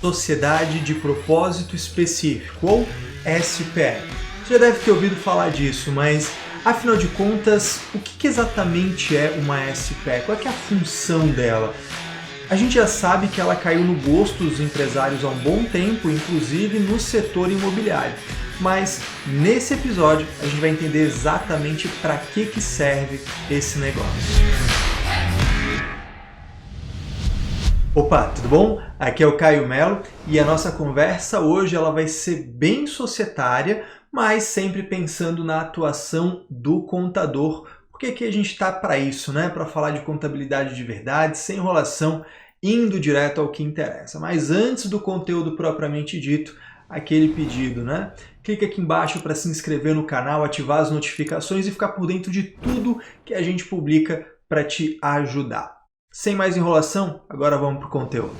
Sociedade de Propósito Específico, ou SPE. Você já deve ter ouvido falar disso, mas afinal de contas, o que exatamente é uma SPE? Qual é a função dela? A gente já sabe que ela caiu no gosto dos empresários há um bom tempo, inclusive no setor imobiliário. Mas nesse episódio a gente vai entender exatamente para que serve esse negócio. Opa, tudo bom? Aqui é o Caio Melo e a nossa conversa hoje ela vai ser bem societária, mas sempre pensando na atuação do contador, porque aqui a gente está para isso, né? Para falar de contabilidade de verdade, sem enrolação, indo direto ao que interessa. Mas antes do conteúdo propriamente dito, aquele pedido, né? Clica aqui embaixo para se inscrever no canal, ativar as notificações e ficar por dentro de tudo que a gente publica para te ajudar. Sem mais enrolação, agora vamos para o conteúdo.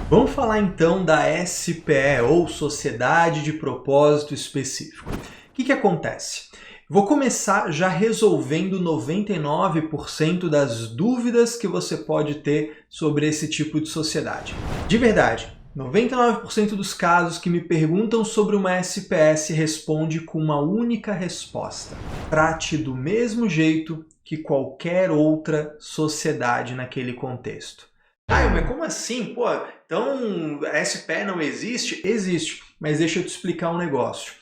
Vamos falar então da SPE, ou Sociedade de Propósito Específico. O que acontece? Vou começar já resolvendo 99% das dúvidas que você pode ter sobre esse tipo de sociedade. De verdade, 99% dos casos que me perguntam sobre uma SPE se responde com uma única resposta. Trate do mesmo jeito que qualquer outra sociedade naquele contexto. Ah, mas como assim? Pô, então a SPE não existe? Existe, mas deixa eu te explicar um negócio.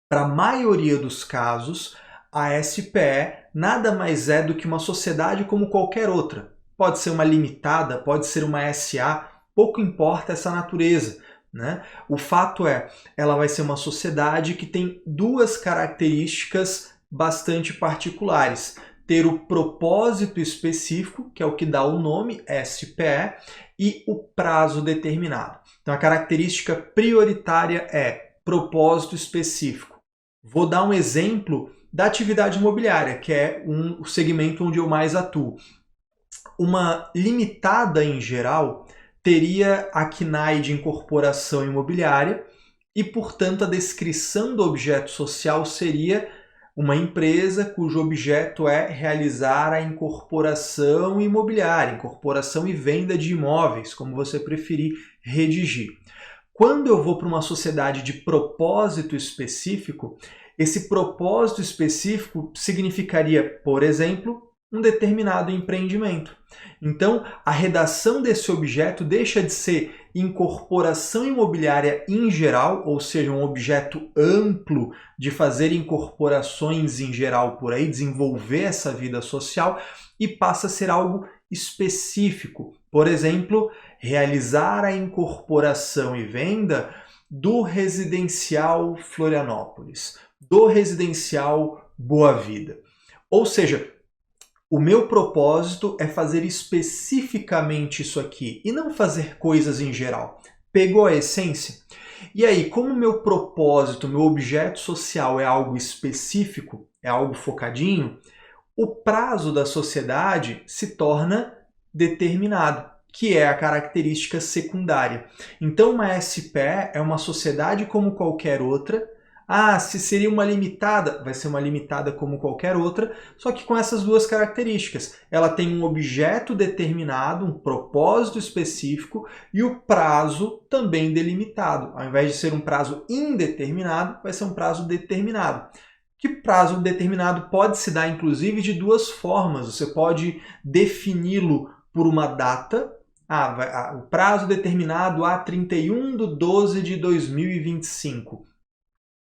Para a maioria dos casos, a SPE nada mais é do que uma sociedade como qualquer outra. Pode ser uma limitada, pode ser uma SA, pouco importa essa natureza, né? O fato é, ela vai ser uma sociedade que tem duas características bastante particulares. Ter o propósito específico, que é o que dá o nome, SPE, e o prazo determinado. Então a característica prioritária é propósito específico. Vou dar um exemplo da atividade imobiliária, que é o segmento onde eu mais atuo. Uma limitada em geral teria a CNAE de incorporação imobiliária e, portanto, a descrição do objeto social seria uma empresa cujo objeto é realizar a incorporação imobiliária, incorporação e venda de imóveis, como você preferir redigir. Quando eu vou para uma sociedade de propósito específico, esse propósito específico significaria, por exemplo, um determinado empreendimento. Então, a redação desse objeto deixa de ser incorporação imobiliária em geral, ou seja, um objeto amplo de fazer incorporações em geral por aí, desenvolver essa vida social, e passa a ser algo específico. Por exemplo, realizar a incorporação e venda do residencial Florianópolis, do residencial Boa Vida. Ou seja, o meu propósito é fazer especificamente isso aqui e não fazer coisas em geral. Pegou a essência? E aí, como meu propósito, meu objeto social é algo específico, é algo focadinho, o prazo da sociedade se torna determinado, que é a característica secundária. Então, uma SPE é uma sociedade como qualquer outra. Ah, se seria uma limitada, vai ser uma limitada como qualquer outra, só que com essas duas características. Ela tem um objeto determinado, um propósito específico e o prazo também delimitado. Ao invés de ser um prazo indeterminado, vai ser um prazo determinado. Que prazo determinado pode se dar, inclusive, de duas formas. Você pode defini-lo por uma data. O prazo determinado a 31/12/2025.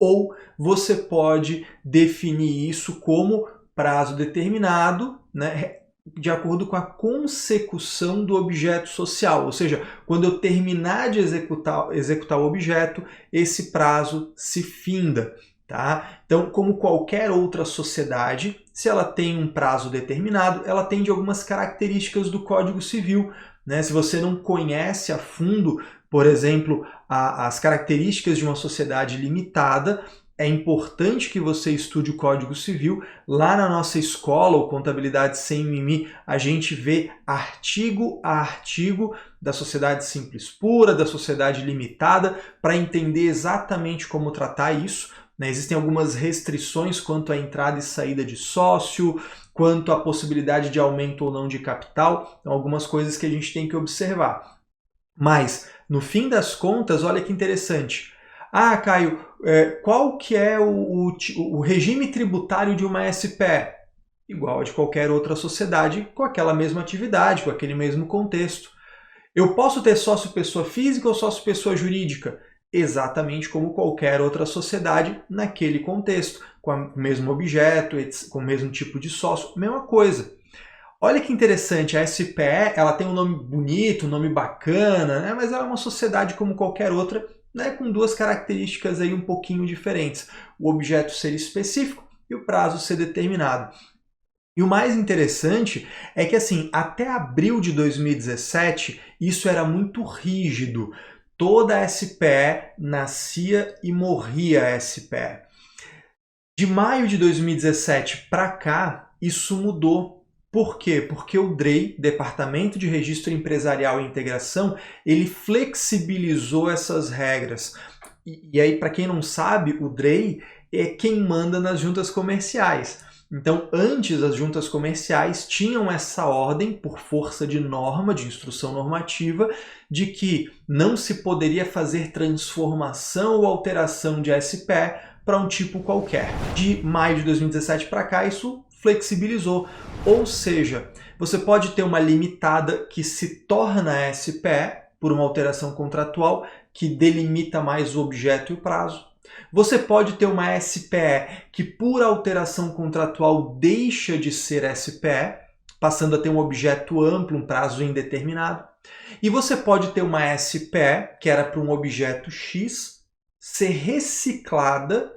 Ou você pode definir isso como prazo determinado, né, de acordo com a consecução do objeto social. Ou seja, quando eu terminar de executar o objeto, esse prazo se finda. Tá? Então, como qualquer outra sociedade, se ela tem um prazo determinado, ela tem de algumas características do Código Civil. Né? Se você não conhece a fundo, por exemplo, as características de uma sociedade limitada, é importante que você estude o Código Civil. Lá na nossa escola, o Contabilidade Sem Mimimi, a gente vê artigo a artigo da sociedade simples pura, da sociedade limitada, para entender exatamente como tratar isso. Existem algumas restrições quanto à entrada e saída de sócio, quanto à possibilidade de aumento ou não de capital, então algumas coisas que a gente tem que observar. Mas, no fim das contas, olha que interessante. Ah, Caio, qual que é o regime tributário de uma SPE? Igual a de qualquer outra sociedade, com aquela mesma atividade, com aquele mesmo contexto. Eu posso ter sócio pessoa física ou sócio pessoa jurídica? Exatamente como qualquer outra sociedade naquele contexto, com o mesmo objeto, com o mesmo tipo de sócio, mesma coisa. Olha que interessante, a SPE ela tem um nome bonito, um nome bacana, né? Mas ela é uma sociedade como qualquer outra, né? Com duas características aí um pouquinho diferentes. O objeto ser específico e o prazo ser determinado. E o mais interessante é que, assim, até abril de 2017, isso era muito rígido. Toda a SPE nascia e morria a SPE. De maio de 2017 para cá, isso mudou. Por quê? Porque o DREI, Departamento de Registro Empresarial e Integração, ele flexibilizou essas regras. E aí, para quem não sabe, o DREI é quem manda nas juntas comerciais. Então, antes as juntas comerciais tinham essa ordem, por força de norma, de instrução normativa, de que não se poderia fazer transformação ou alteração de SPE para um tipo qualquer. De maio de 2017 para cá, isso flexibilizou. Ou seja, você pode ter uma limitada que se torna SPE por uma alteração contratual que delimita mais o objeto e o prazo. Você pode ter uma SPE que, por alteração contratual, deixa de ser SPE, passando a ter um objeto amplo, um prazo indeterminado. E você pode ter uma SPE, que era para um objeto X, ser reciclada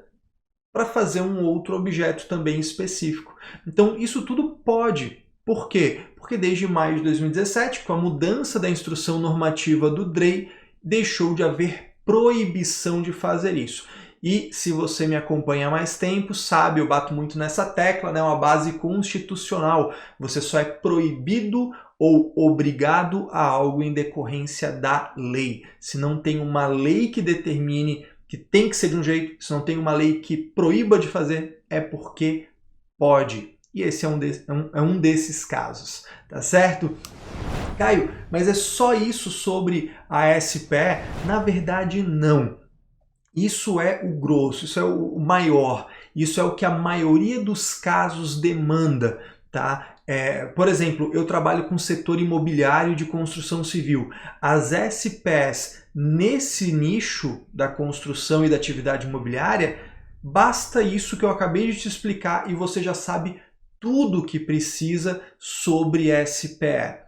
para fazer um outro objeto também específico. Então, isso tudo pode. Por quê? Porque desde maio de 2017, com a mudança da instrução normativa do DREI, deixou de haver proibição de fazer isso. E se você me acompanha há mais tempo, sabe, eu bato muito nessa tecla, né? Uma base constitucional. Você só é proibido ou obrigado a algo em decorrência da lei. Se não tem uma lei que determine que tem que ser de um jeito, se não tem uma lei que proíba de fazer, é porque pode. E esse é um desses casos, tá certo? Caio, mas é só isso sobre a SPE? Na verdade, não. Isso é o grosso, isso é o maior, isso é o que a maioria dos casos demanda, tá? Por exemplo, eu trabalho com o setor imobiliário de construção civil. As SPEs nesse nicho da construção e da atividade imobiliária, basta isso que eu acabei de te explicar e você já sabe tudo o que precisa sobre SPE.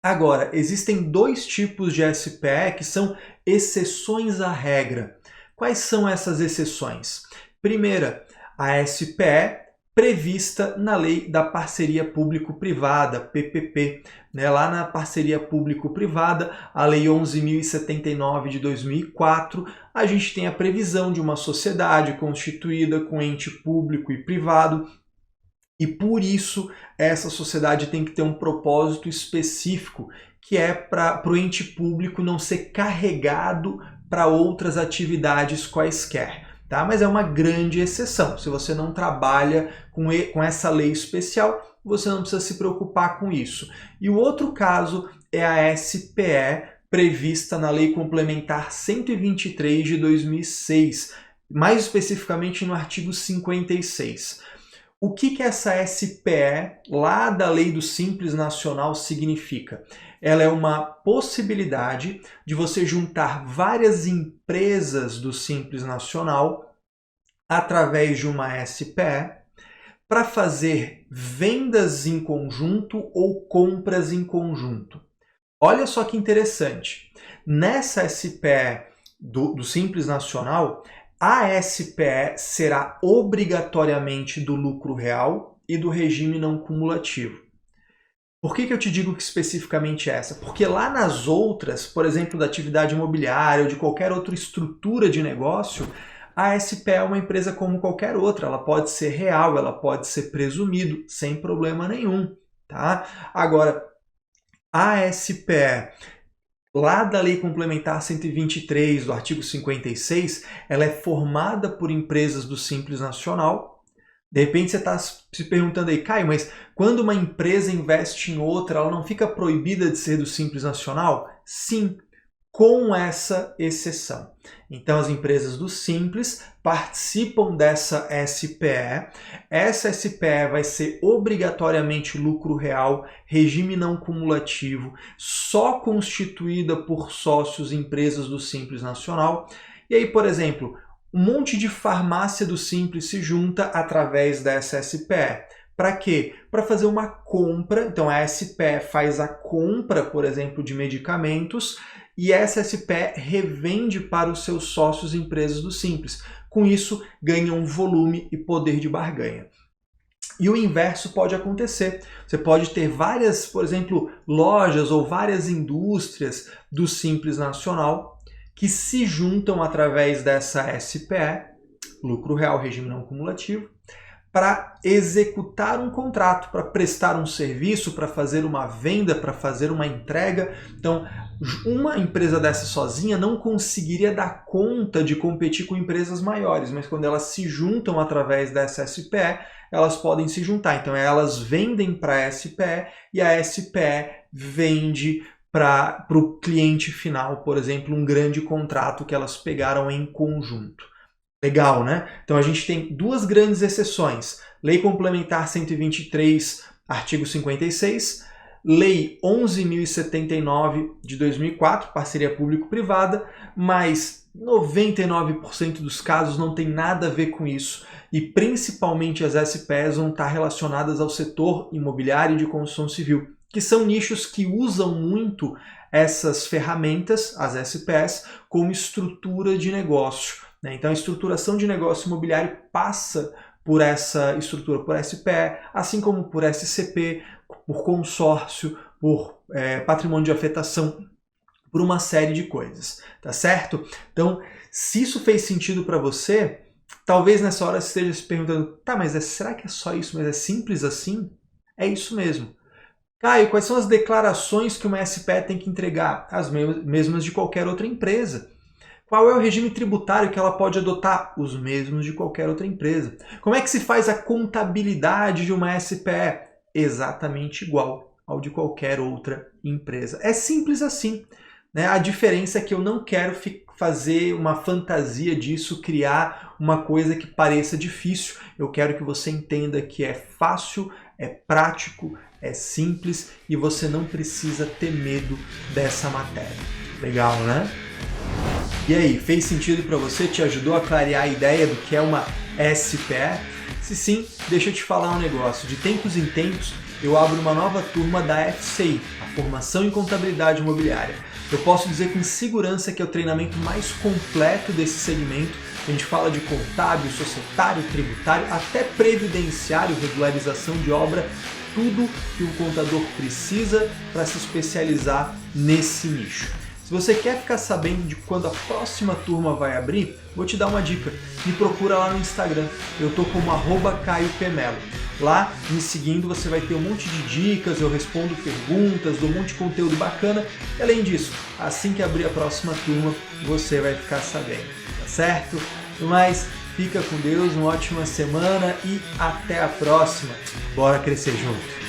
Agora, existem dois tipos de SPE que são exceções à regra. Quais são essas exceções? Primeira, a SPE prevista na Lei da Parceria Público-Privada, PPP. Lá na Parceria Público-Privada, a Lei 11.079 de 2004, a gente tem a previsão de uma sociedade constituída com ente público e privado, e por isso essa sociedade tem que ter um propósito específico, que é para o ente público não ser carregado para outras atividades quaisquer. Tá? Mas é uma grande exceção. Se você não trabalha com essa lei especial, você não precisa se preocupar com isso. E o outro caso é a SPE prevista na Lei Complementar 123 de 2006, mais especificamente no artigo 56. O que essa SPE lá da Lei do Simples Nacional significa? Ela é uma possibilidade de você juntar várias empresas do Simples Nacional através de uma SPE para fazer vendas em conjunto ou compras em conjunto. Olha só que interessante. Nessa SPE do Simples Nacional, a SPE será obrigatoriamente do lucro real e do regime não cumulativo. Por que eu te digo que especificamente essa? Porque lá nas outras, por exemplo, da atividade imobiliária ou de qualquer outra estrutura de negócio, a SPE é uma empresa como qualquer outra. Ela pode ser real, ela pode ser presumido, sem problema nenhum. Tá? Agora, a SPE lá da Lei Complementar 123, do artigo 56, ela é formada por empresas do Simples Nacional. De repente você está se perguntando aí, Caio, mas quando uma empresa investe em outra, ela não fica proibida de ser do Simples Nacional? Sim, com essa exceção. Então, as empresas do Simples participam dessa SPE. Essa SPE vai ser obrigatoriamente lucro real, regime não cumulativo, só constituída por sócios e empresas do Simples Nacional. E aí, por exemplo, um monte de farmácia do Simples se junta através dessa SPE. Para quê? Para fazer uma compra. Então, a SPE faz a compra, por exemplo, de medicamentos, e essa SPE revende para os seus sócios e empresas do Simples. Com isso, ganham volume e poder de barganha. E o inverso pode acontecer. Você pode ter várias, por exemplo, lojas ou várias indústrias do Simples Nacional que se juntam através dessa SPE, lucro real, regime não cumulativo, para executar um contrato, para prestar um serviço, para fazer uma venda, para fazer uma entrega. Então, uma empresa dessa sozinha não conseguiria dar conta de competir com empresas maiores, mas quando elas se juntam através dessa SPE, elas podem se juntar. Então, elas vendem para a SPE e a SPE vende para o cliente final, por exemplo, um grande contrato que elas pegaram em conjunto. Legal, né? Então a gente tem duas grandes exceções. Lei Complementar 123, artigo 56, Lei 11.079 de 2004, parceria público-privada, mas 99% dos casos não tem nada a ver com isso e principalmente as SPEs vão estar relacionadas ao setor imobiliário e de construção civil, que são nichos que usam muito essas ferramentas, as SPEs, como estrutura de negócio. Então a estruturação de negócio imobiliário passa por essa estrutura, por SPE, assim como por SCP, por consórcio, por patrimônio de afetação, por uma série de coisas, tá certo? Então, se isso fez sentido para você, talvez nessa hora você esteja se perguntando, tá, mas será que é só isso? Mas é simples assim? É isso mesmo. Caio, quais são as declarações que uma SPE tem que entregar? As mesmas de qualquer outra empresa. Qual é o regime tributário que ela pode adotar? Os mesmos de qualquer outra empresa. Como é que se faz a contabilidade de uma SPE? Exatamente igual ao de qualquer outra empresa. É simples assim, né? A diferença é que eu não quero fazer uma fantasia disso, criar uma coisa que pareça difícil. Eu quero que você entenda que é fácil, é prático, é simples e você não precisa ter medo dessa matéria. Legal, né? E aí, fez sentido para você? Te ajudou a clarear a ideia do que é uma SPE? Se sim, deixa eu te falar um negócio. De tempos em tempos, eu abro uma nova turma da FCI, a Formação em Contabilidade Imobiliária. Eu posso dizer com segurança que é o treinamento mais completo desse segmento. A gente fala de contábil, societário, tributário, até previdenciário, regularização de obra, tudo que um contador precisa para se especializar nesse nicho. Se você quer ficar sabendo de quando a próxima turma vai abrir, vou te dar uma dica. Me procura lá no Instagram. Eu tô como @CaioPMelo. Lá, me seguindo, você vai ter um monte de dicas, eu respondo perguntas, dou um monte de conteúdo bacana. E além disso, assim que abrir a próxima turma, você vai ficar sabendo, tá certo? Mas fica com Deus, uma ótima semana e até a próxima. Bora crescer junto!